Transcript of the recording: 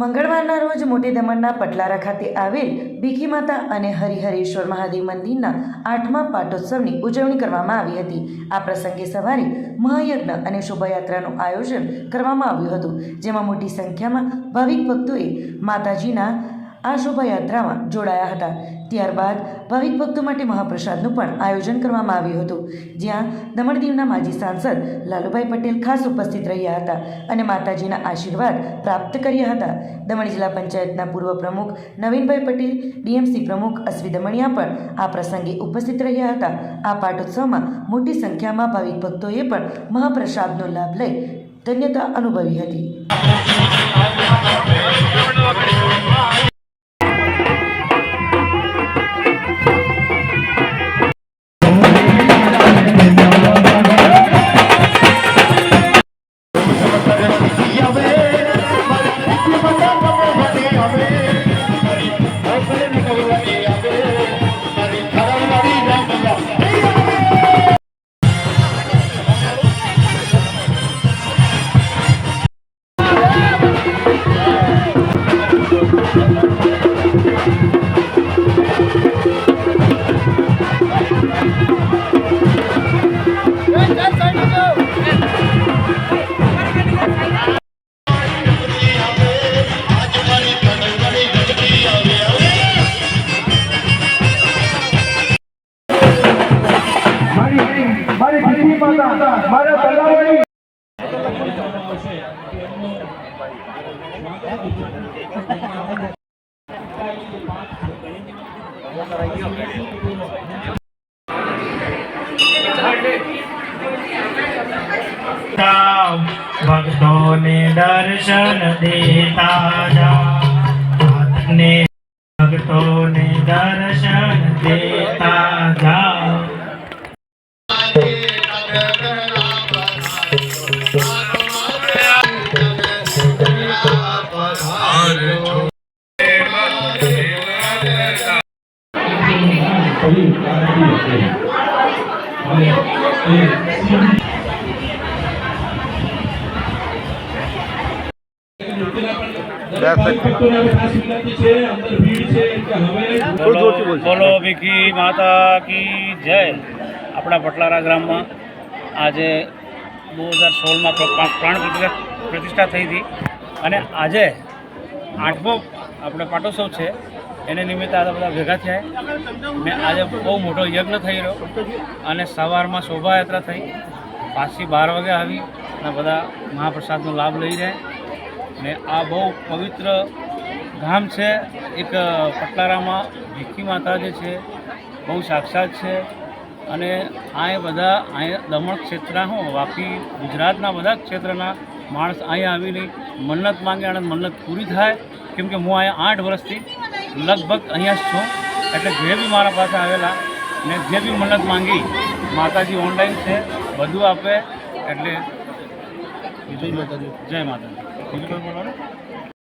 મંગળવારના રોજ મોટી દમણના પટલારા ખાતે આવેલ ભીખી માતા અને હરિહરેશ્વર મહાદેવ મંદિરના 8મા પાટોત્સવની ઉજવણી કરવામાં આવી હતી। આ પ્રસંગે સવારે મહાયજ્ઞ અને શોભાયાત્રાનું આયોજન કરવામાં આવ્યું હતું, જેમાં મોટી સંખ્યામાં ભાવિક ભક્તોએ માતાજીના આ શોભાયાત્રામાં જોડાયા હતા। ત્યારબાદ ભાવિક ભક્તો માટે મહાપ્રસાદનું પણ આયોજન કરવામાં આવ્યું હતું, જ્યાં દમણ દીવના માજી સાંસદ લાલુભાઈ પટેલ ખાસ ઉપસ્થિત રહ્યા હતા અને માતાજીના આશીર્વાદ પ્રાપ્ત કર્યા હતા। દમણ જિલ્લા પંચાયતના પૂર્વ પ્રમુખ નવીનભાઈ પટેલ, ડીએમસી પ્રમુખ અશ્વી દમણિયા પણ આ પ્રસંગે ઉપસ્થિત રહ્યા હતા। આ પાટોત્સવમાં મોટી સંખ્યામાં ભાવિક ભક્તોએ પણ મહાપ્રસાદનો લાભ લઈ ધન્યતા અનુભવી હતી। भक्तों ने दर्शन देता जाओ, ने भक्तों ने दर्शन देता जाओ। બોલો ભીખી માતા की जय। अपना पटलारा ग्राम में आज 2016 प्राण प्रतिष्ठा थी थी અને આજે 8મો આપણે પાટોત્સવ છે, એને નિમિત્તે આ બધા ભેગા થયા ને આજે બહુ મોટો યજ્ઞ થઈ રહ્યો અને સવારમાં શોભાયાત્રા થઈ, પાછી 12 વાગે આવી અને બધા મહાપ્રસાદનો લાભ લઈ રહ્યા ને આ બહુ પવિત્ર ધામ છે। એક પટલારામાં ભીખી માતા જે છે બહુ સાક્ષાત છે અને આ બધા અહીંયા દમણ ક્ષેત્રના વાપી ગુજરાતના બધા ક્ષેત્રના માણસ અહીંયા આવીને મન્નત માંગે અને મન્નત પૂરી થાય। કેમ કે હું અહીંયા 8 વર્ષથી લગભગ અહીંયા જ છું, એટલે જે બી મારા પાસે આવેલા ને જે બી મન્નત માંગી માતાજી ઓનલાઈન છે, બધું આપે। એટલે જય માતાજી, જય માતાજી। બીજું કોઈ બોલવાનું?